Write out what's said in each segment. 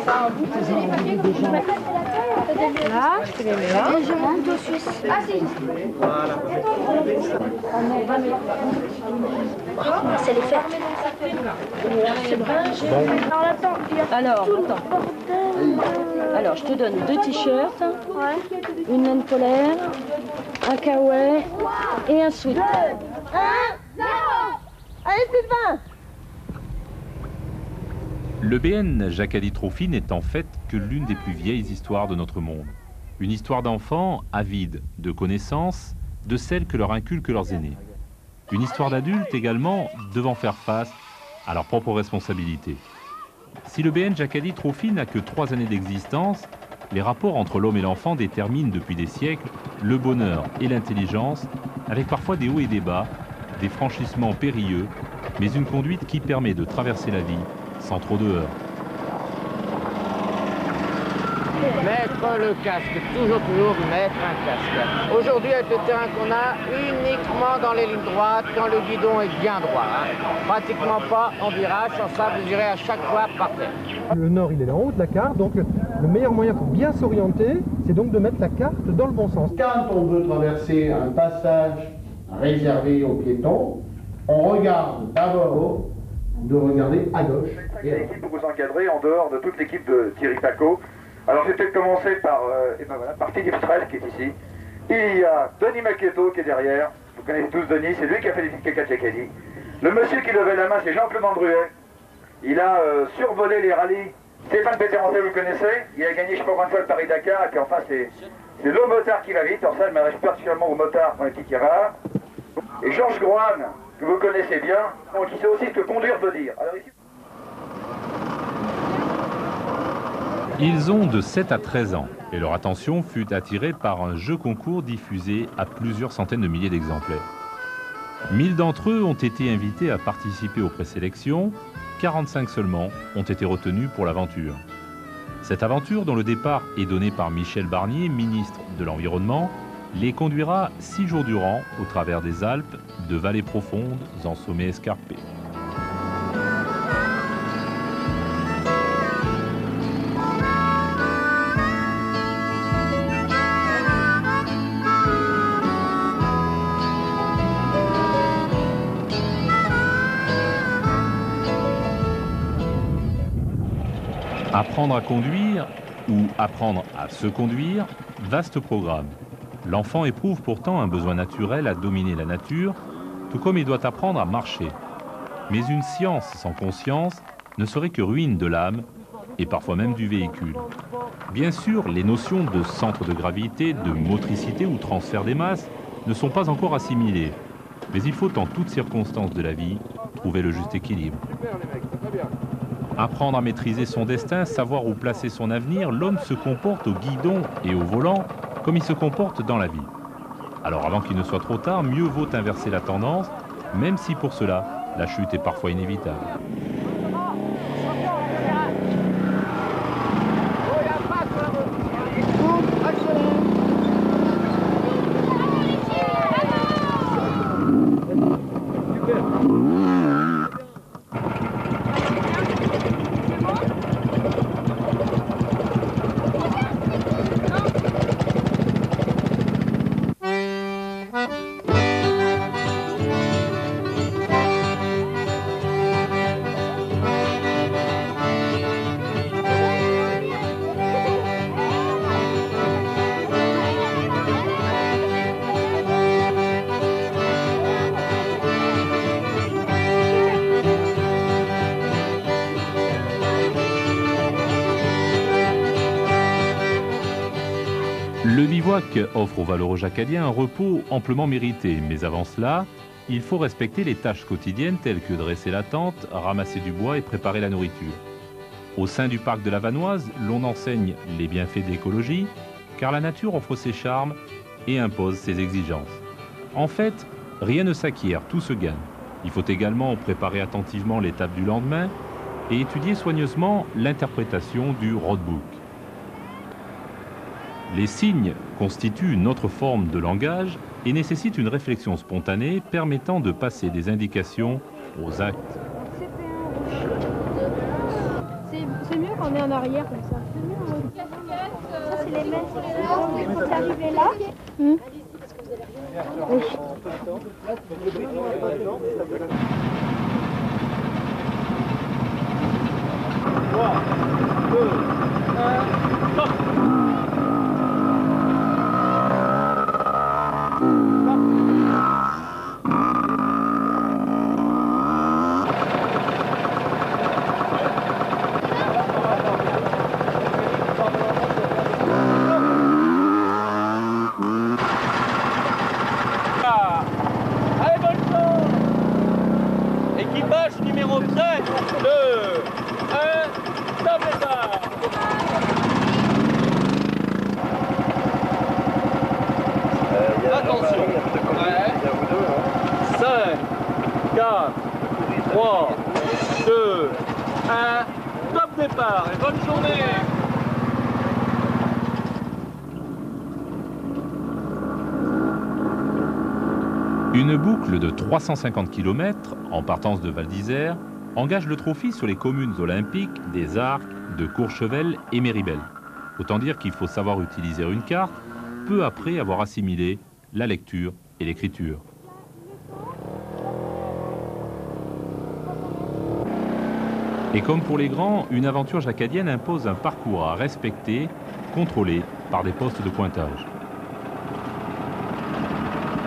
Là, je te les mets là. Je monte au Suisse. Ah si. C'est les fêtes. Alors, attends. Alors, je te donne 2 t-shirts, une laine polaire, un kawaii et un sweat. 1, 0. Allez, Sylvain. Le BN Jacadi Trophy n'est en fait que l'une des plus vieilles histoires de notre monde. Une histoire d'enfants avides de connaissances, de celles que leur inculquent leurs aînés. Une histoire d'adultes également devant faire face à leurs propres responsabilités. Si le BN Jacadi Trophy n'a que 3 années d'existence, les rapports entre l'homme et l'enfant déterminent depuis des siècles le bonheur et l'intelligence, avec parfois des hauts et des bas, des franchissements périlleux, mais une conduite qui permet de traverser la vie sans trop de heurts. Mettre le casque, toujours mettre un casque. Aujourd'hui, avec le terrain qu'on a, uniquement dans les lignes droites, quand le guidon est bien droit. Pratiquement pas en virage, sans ça, vous irez à chaque fois par terre. Le nord, il est en haut de la carte, donc le meilleur moyen pour bien s'orienter, c'est donc de mettre la carte dans le bon sens. Quand on veut traverser un passage réservé aux piétons, on regarde d'abord de regarder à gauche. Il y a une équipe pour vous encadrer en dehors de toute l'équipe de Thierry Paco. Alors je vais peut-être commencer par, par Philippe Strel qui est ici. Il y a Denis Maquetto qui est derrière. Vous connaissez tous Denis, c'est lui qui a fait les Kaka Tchekadi. Le monsieur qui levait la main, c'est Jean-Claude Mandruet. Il a survolé les rallyes. Stéphane Péteranzé, vous le connaissez. Il a gagné je sais pas combien de fois le Paris-Dakar. Et puis enfin, c'est le motard qui va vite. En ça, je m'adresse particulièrement aux motards pour les petits tirards. Et Georges Grohan, que vous connaissez bien, donc il sait aussi ce que conduire veut dire. Alors, ici... Ils ont de 7 à 13 ans et leur attention fut attirée par un jeu concours diffusé à plusieurs centaines de milliers d'exemplaires. 1000 d'entre eux ont été invités à participer aux présélections, 45 seulement ont été retenus pour l'aventure. Cette aventure, dont le départ est donné par Michel Barnier, ministre de l'Environnement, les conduira 6 jours durant au travers des Alpes, de vallées profondes en sommets escarpés. Apprendre à conduire ou apprendre à se conduire, vaste programme. L'enfant éprouve pourtant un besoin naturel à dominer la nature, tout comme il doit apprendre à marcher. Mais une science sans conscience ne serait que ruine de l'âme et parfois même du véhicule. Bien sûr, les notions de centre de gravité, de motricité ou transfert des masses ne sont pas encore assimilées. Mais il faut en toutes circonstances de la vie trouver le juste équilibre. Apprendre à maîtriser son destin, savoir où placer son avenir, l'homme se comporte au guidon et au volant comme il se comporte dans la vie. Alors avant qu'il ne soit trop tard, mieux vaut inverser la tendance, même si pour cela, la chute est parfois inévitable. Le bivouac offre aux valeureux jacadiens un repos amplement mérité, mais avant cela, il faut respecter les tâches quotidiennes telles que dresser la tente, ramasser du bois et préparer la nourriture. Au sein du parc de la Vanoise, l'on enseigne les bienfaits de l'écologie, car la nature offre ses charmes et impose ses exigences. En fait, rien ne s'acquiert, tout se gagne. Il faut également préparer attentivement l'étape du lendemain et étudier soigneusement l'interprétation du roadbook. Les signes constituent une autre forme de langage et nécessitent une réflexion spontanée permettant de passer des indications aux actes. C'est mieux qu'on est en arrière comme ça. Ça, c'est les mêmes. Quand t'es arrivé là. Oui. 3, 2, 1, stop. Allez, bonne chance. Équipage numéro 13, 2, 1, stop départ. Attention. 5, 4, 3, 2, 1, stop départ et bonne journée. Une boucle de 350 km, en partance de Val d'Isère, engage le Trophy sur les communes olympiques des Arcs, de Courchevel et Méribel. Autant dire qu'il faut savoir utiliser une carte, peu après avoir assimilé la lecture et l'écriture. Et comme pour les grands, une aventure jacadienne impose un parcours à respecter, contrôlé par des postes de pointage.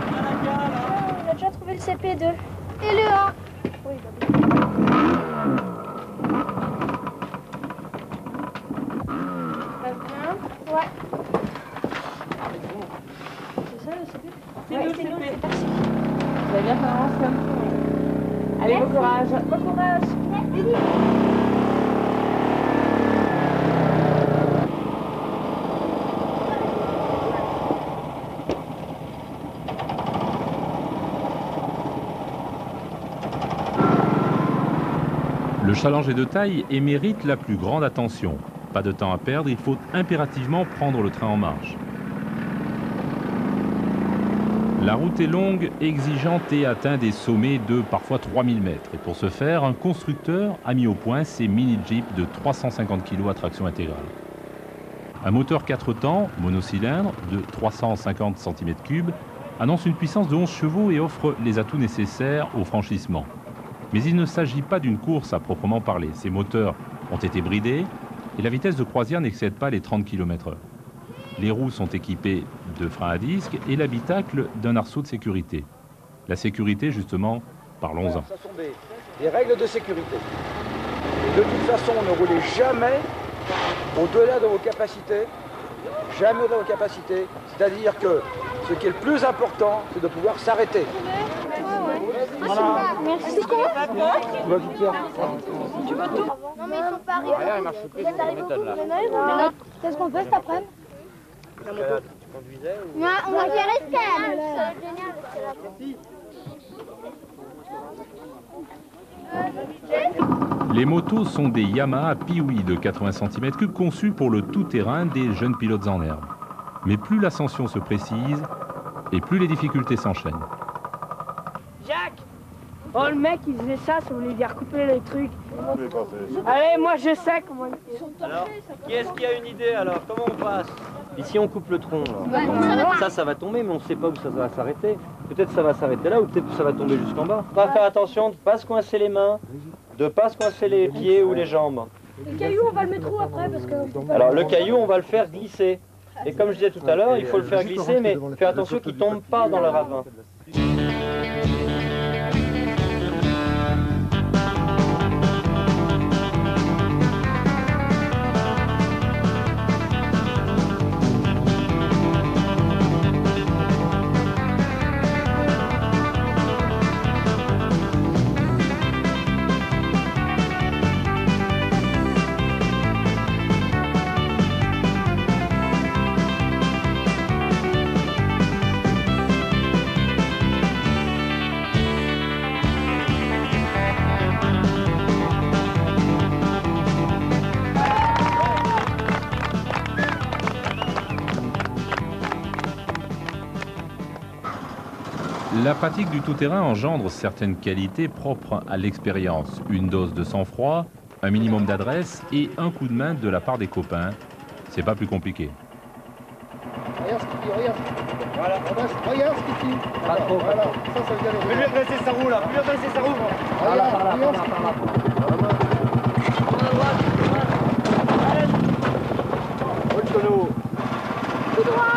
On a déjà trouvé le CP2. Et le A. Oui, ouais. C'est ça le CP? C'est le CP. Merci. Vous allez bien faire ensemble. Allez, bon courage. Bon courage. Merci. Le challenge est de taille et mérite la plus grande attention. Pas de temps à perdre, il faut impérativement prendre le train en marche. La route est longue, exigeante et atteint des sommets de parfois 3000 mètres. Et pour ce faire, un constructeur a mis au point ces mini-jeeps de 350 kg à traction intégrale. Un moteur 4 temps, monocylindre, de 350 cm3, annonce une puissance de 11 chevaux et offre les atouts nécessaires au franchissement. Mais il ne s'agit pas d'une course à proprement parler. Ces moteurs ont été bridés et la vitesse de croisière n'excède pas les 30 km/h. Les roues sont équipées de freins à disque et l'habitacle d'un arceau de sécurité. La sécurité, justement, parlons-en. Ce sont des règles de sécurité. De toute façon, ne roulez jamais au-delà de vos capacités. Jamais au-delà de vos capacités. C'est-à-dire que ce qui est le plus important, c'est de pouvoir s'arrêter. Voilà. Merci. Tu vas vite faire. Tu veux tout? Non mais ils sont pas arrivés. Rien, il marche plus, c'est cette méthode-là. Qu'est-ce qu'on fait cet après-midi? Non, on va faire escale. Les motos sont des Yamaha Piwi de 80 cm3 conçus pour le tout-terrain des jeunes pilotes en herbe. Mais plus l'ascension se précise et plus les difficultés s'enchaînent. Jacques! Oh, le mec, il faisait ça, si vous voulez dire couper les trucs. Allez, moi je sais comment ils sont. Alors, qui est-ce qui a une idée alors? Comment on passe? Ici on coupe le tronc. Ça va tomber, mais on ne sait pas où ça va s'arrêter. Peut-être ça va s'arrêter là, ou peut-être que ça va tomber jusqu'en bas. On va faire attention de ne pas se coincer les mains, de ne pas se coincer les pieds ou les jambes. Le caillou, on va le mettre où après parce que... Alors le caillou, on va le faire glisser. Et comme je disais tout à l'heure, il faut le faire glisser, mais faire attention qu'il ne tombe pas dans le ravin. La pratique du tout-terrain engendre certaines qualités propres à l'expérience. Une dose de sang-froid, un minimum d'adresse et un coup de main de la part des copains. C'est pas plus compliqué. Regarde ce qu'il dit, regarde. Voilà. Regarde ce qu'il dit. Pas trop. Voilà. Ça veut dire les... Lui redresser sa roue là. Lui redresser sa roue. Regarde ce qu'il dit. Roule tonneau. Tout droit.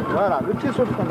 Voilà, le pied sur le frein.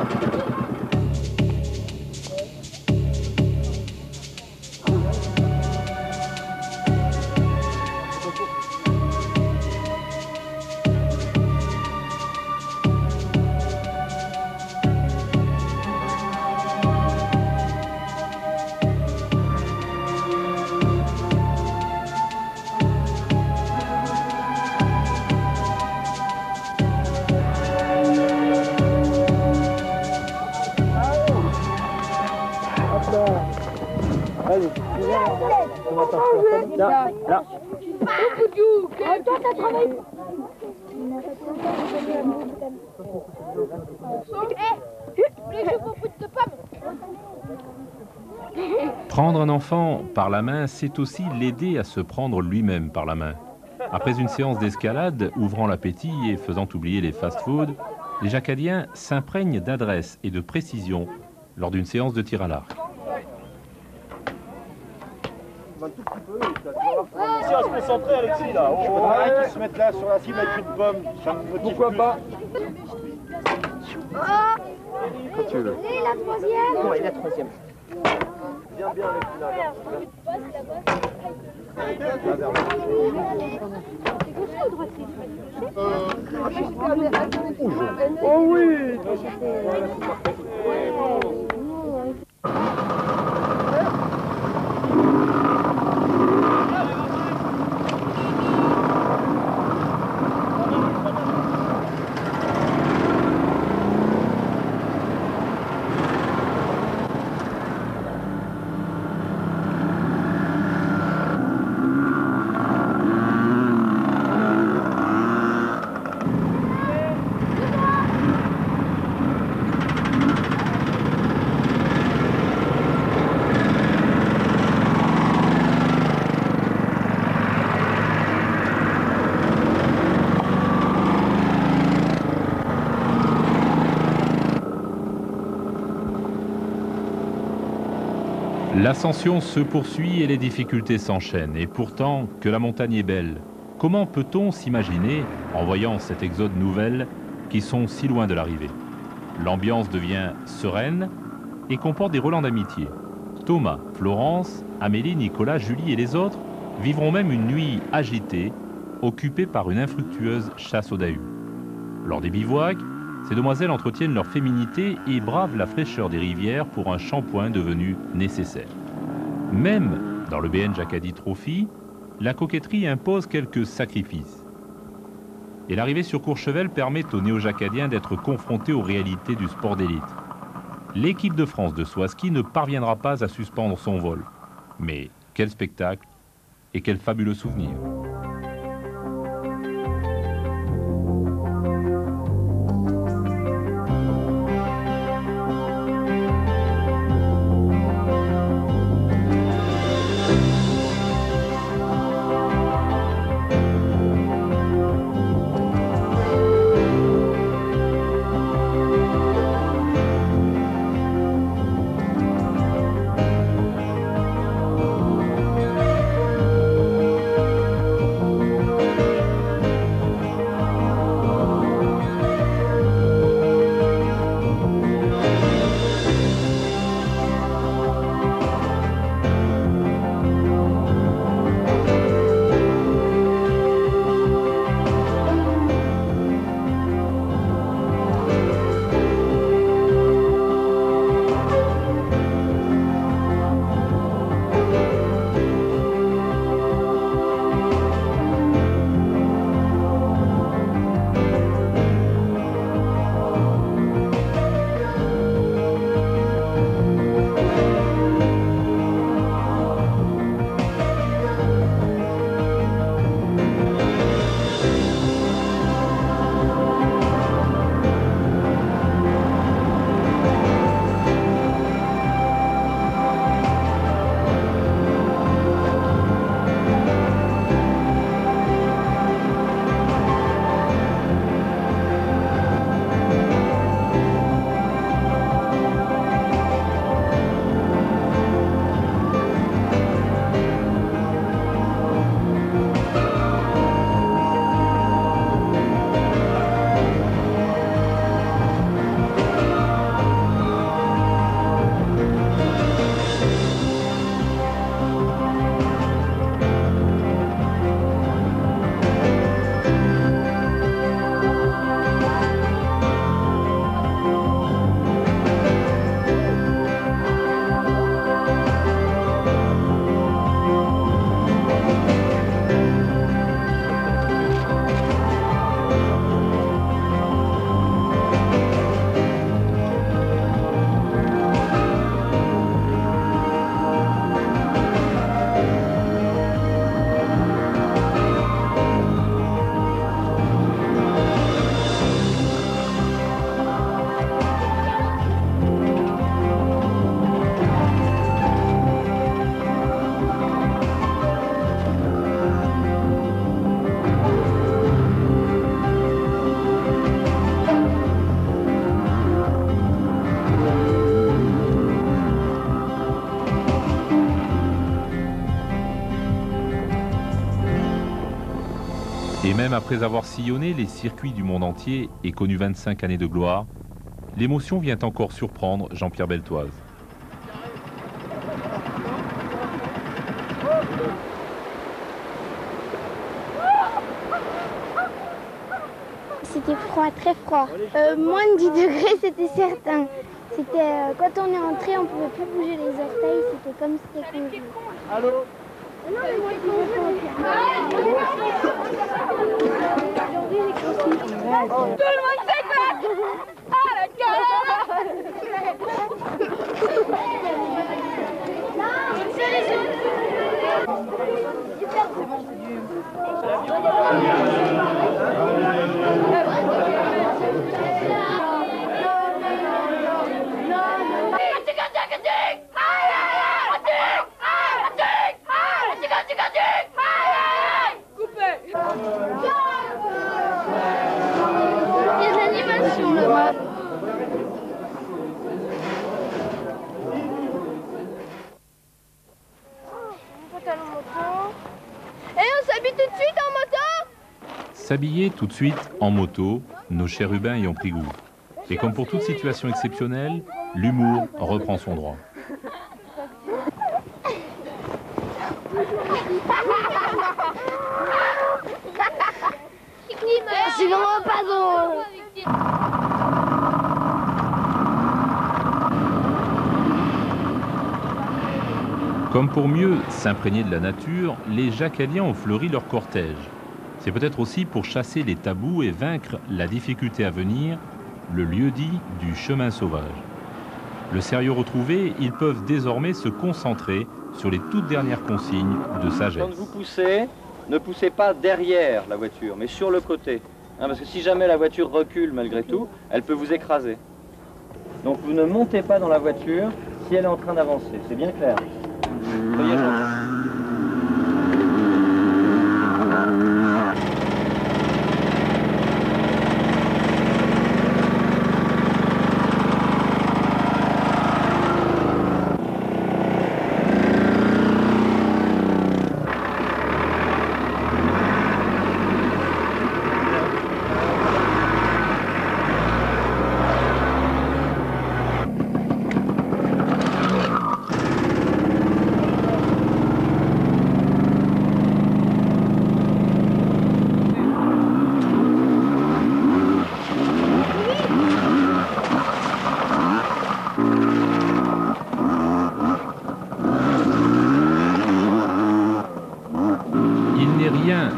Allez, là, là. Toi, t'as travaillé. Prendre un enfant par la main, c'est aussi l'aider à se prendre lui-même par la main. Après une séance d'escalade ouvrant l'appétit et faisant oublier les fast-foods, les Jacadiens s'imprègnent d'adresse et de précision lors d'une séance de tir à l'arc. Si on se concentrer, Alexis, là. Il faudrait qu'ils se mettent là sur la cible avec une pomme. Ça me motive. Pourquoi pas? Quand tu veux. Et la troisième. Oui, la troisième. Viens bien avec Oh oui. L'ascension se poursuit et les difficultés s'enchaînent. Et pourtant, que la montagne est belle. Comment peut-on s'imaginer, en voyant cet exode nouvelle, qui sont si loin de l'arrivée? L'ambiance devient sereine et comporte des relents d'amitié. Thomas, Florence, Amélie, Nicolas, Julie et les autres vivront même une nuit agitée, occupée par une infructueuse chasse au dahus. Lors des bivouacs, ces demoiselles entretiennent leur féminité et bravent la fraîcheur des rivières pour un shampoing devenu nécessaire. Même dans le BN Jacadi Trophy, la coquetterie impose quelques sacrifices. Et l'arrivée sur Courchevel permet aux néo-jacadiens d'être confrontés aux réalités du sport d'élite. L'équipe de France de saut à ski ne parviendra pas à suspendre son vol. Mais quel spectacle et quel fabuleux souvenir! Même après avoir sillonné les circuits du monde entier et connu 25 années de gloire, l'émotion vient encore surprendre Jean-Pierre Beltoise. C'était froid, très froid. Moins de 10 degrés, c'était certain. C'était quand on est entré, on pouvait plus bouger les orteils, c'était comme si c'était congelé. Allô? Tout le monde s'éclate! Ah la il y a de l'animation là-bas. Et on s'habille tout de suite en moto? S'habiller tout de suite en moto, nos chérubins y ont pris goût. Et comme pour toute situation exceptionnelle, l'humour reprend son droit. C'est vraiment pas drôle. Comme pour mieux s'imprégner de la nature, les Jacaliens ont fleuri leur cortège. C'est peut-être aussi pour chasser les tabous et vaincre la difficulté à venir, le lieu-dit du chemin sauvage. Le sérieux retrouvé, ils peuvent désormais se concentrer sur les toutes dernières consignes de sagesse. Quand vous poussez, ne poussez pas derrière la voiture, mais sur le côté. Hein, parce que si jamais la voiture recule malgré tout, elle peut vous écraser. Donc vous ne montez pas dans la voiture si elle est en train d'avancer. C'est bien clair. Soyez gentils.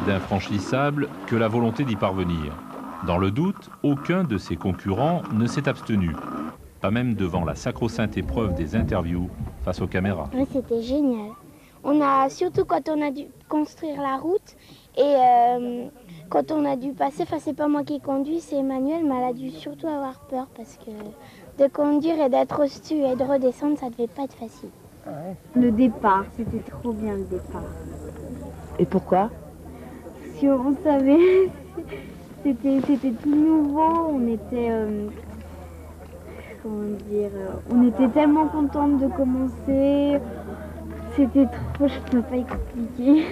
Infranchissable que la volonté d'y parvenir. Dans le doute, aucun de ses concurrents ne s'est abstenu, pas même devant la sacro-sainte épreuve des interviews face aux caméras. Oui, c'était génial. On a, surtout quand on a dû construire la route et quand on a dû passer, enfin c'est pas moi qui conduis, c'est Emmanuel, mais elle a dû surtout avoir peur parce que de conduire et d'être au-dessus et de redescendre, ça devait pas être facile. Le départ, c'était trop bien le départ. Et pourquoi? On savait, c'était tout nouveau, on était, on était tellement contente de commencer, c'était trop, je peux pas expliquer.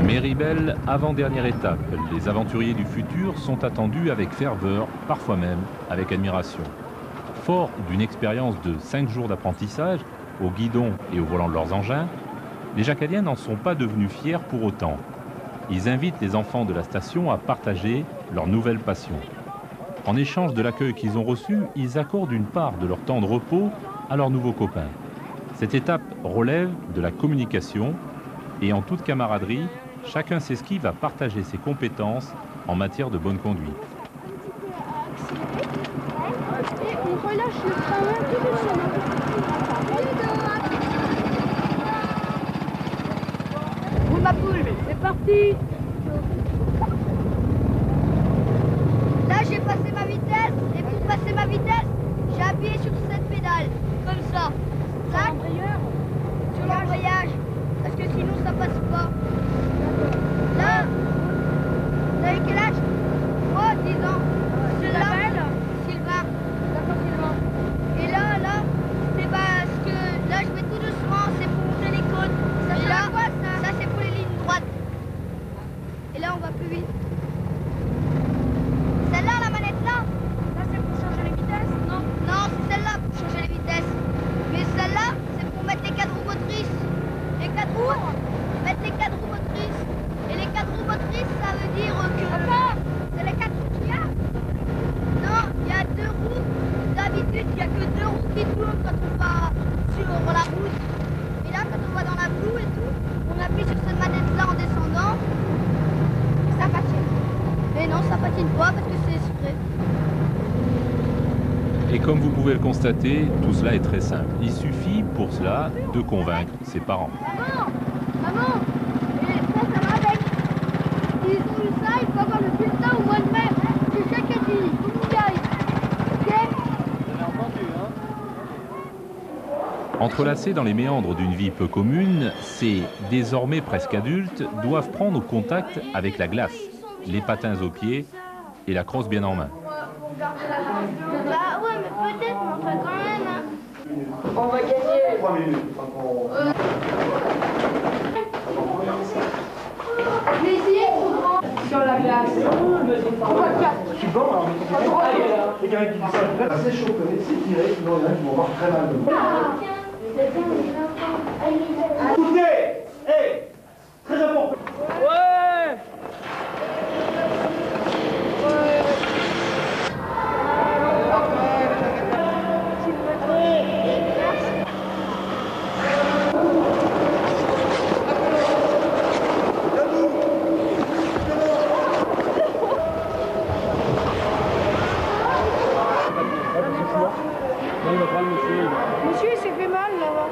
Méribel, avant-dernière étape, les aventuriers du futur sont attendus avec ferveur, parfois même avec admiration. Forts d'une expérience de 5 jours d'apprentissage, au guidon et au volant de leurs engins, les Jacaliens n'en sont pas devenus fiers pour autant. Ils invitent les enfants de la station à partager leur nouvelle passion. En échange de l'accueil qu'ils ont reçu, ils accordent une part de leur temps de repos à leurs nouveaux copains. Cette étape relève de la communication et en toute camaraderie, chacun sait ce qui va partager ses compétences en matière de bonne conduite. Et on relâche le frein tout doucement. Roule ma poule, c'est parti. Là j'ai passé ma vitesse et pour passer ma vitesse, j'ai appuyé sur cette pédale, comme ça. Tac, sur l'embrayage, parce que sinon ça passe pas. Là, vous avez quel âge? Oh, 10 ans. Celui-là, Sylvain. D'accord, Sylvain. qui tourne quand on va sur la route. Et là, quand on va dans la boue et tout, on appuie sur cette manette-là en descendant. Ça patine. Mais non, ça patine pas parce que c'est exprès. Et comme vous pouvez le constater, tout cela est très simple. Il suffit pour cela de convaincre ses parents. Maman, ça va avec. Ils ont eu ça, il faut avoir le bulletin au mois de mai. C'est Jacques a dit, faut qu'on y aille. Ok? Entrelacés dans les méandres d'une vie peu commune, ces désormais presque adultes doivent prendre contact avec la glace, les patins aux pieds et la crosse bien en main. Bah ouais, mais peut-être, mais enfin quand même. Hein. On va gagner. 3 minutes. Sur la glace. On va le faire. Je suis bon, alors. Les gars qui disent ça, c'est chaud, c'est tiré, sinon il y en a qui vont avoir très mal. Écoutez, hey, très important. Ouais. Monsieur, il s'est fait mal là-bas.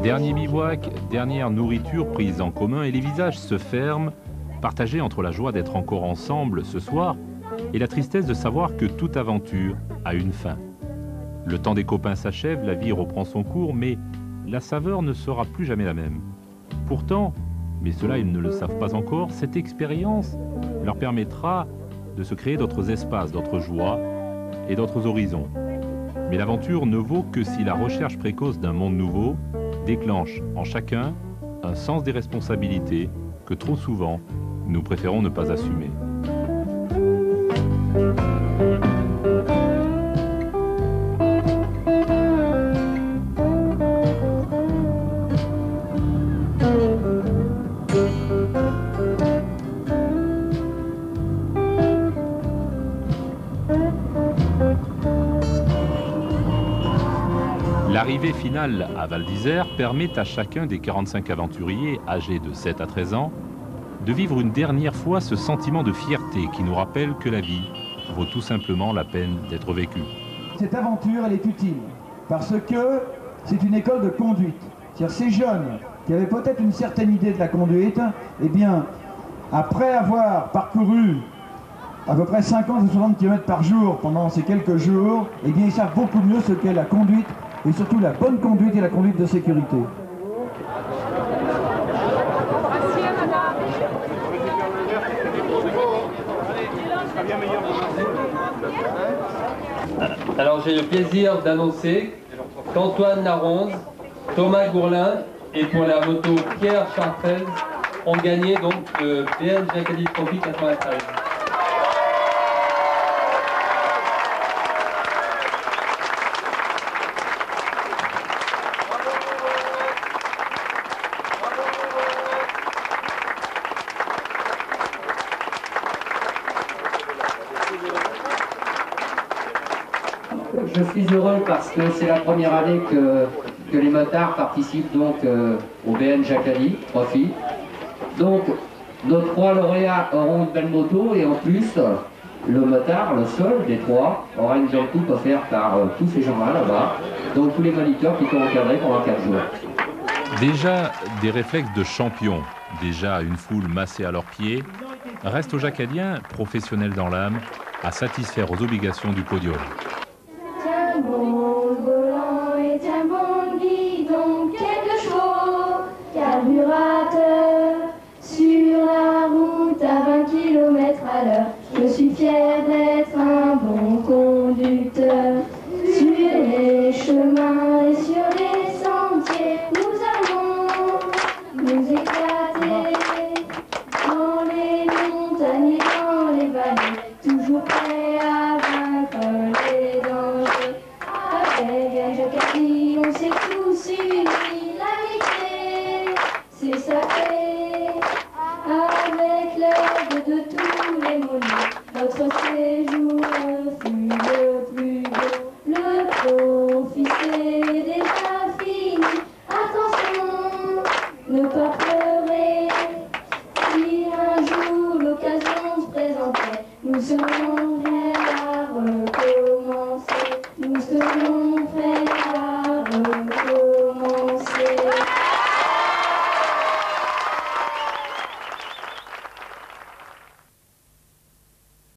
Dernier bivouac, dernière nourriture prise en commun et les visages se ferment, partagés entre la joie d'être encore ensemble ce soir et la tristesse de savoir que toute aventure a une fin. Le temps des copains s'achève, la vie reprend son cours, mais la saveur ne sera plus jamais la même. Pourtant, mais cela ils ne le savent pas encore, cette expérience leur permettra de se créer d'autres espaces, d'autres joies et d'autres horizons. Mais l'aventure ne vaut que si la recherche précoce d'un monde nouveau déclenche en chacun un sens des responsabilités que trop souvent nous préférons ne pas assumer. L'arrivée finale à Val d'Isère permet à chacun des 45 aventuriers âgés de 7 à 13 ans de vivre une dernière fois ce sentiment de fierté qui nous rappelle que la vie vaut tout simplement la peine d'être vécue. Cette aventure, elle est utile parce que c'est une école de conduite. C'est-à-dire ces jeunes qui avaient peut-être une certaine idée de la conduite, eh bien, après avoir parcouru à peu près 50 ou 60 km par jour pendant ces quelques jours, eh bien, ils savent beaucoup mieux ce qu'est la conduite et surtout la bonne conduite et la conduite de sécurité. Alors j'ai le plaisir d'annoncer qu'Antoine Laronde, Thomas Gourlin et pour la moto Pierre Chartrez ont gagné donc le BN Jacadi Trophy 93. Je suis heureux parce que c'est la première année que les motards participent donc au BN Jacadi Trophy. Donc nos 3 lauréats auront une belle moto et en plus le motard, le seul des 3, aura une belle coupe offerte par tous ces gens-là là-bas. Donc tous les moniteurs qui sont encadrés pendant 4 jours. Déjà des réflexes de champion, déjà une foule massée à leurs pieds, reste aux Jacadiens, professionnels dans l'âme, à satisfaire aux obligations du podium. Tiens bon le volant et tiens bon le guidon, quelques chevaux, carburateur, sur la route à 20 km/h. Je suis fier d'être un bon conducteur, sur les chemins et sur on s'est tous unis.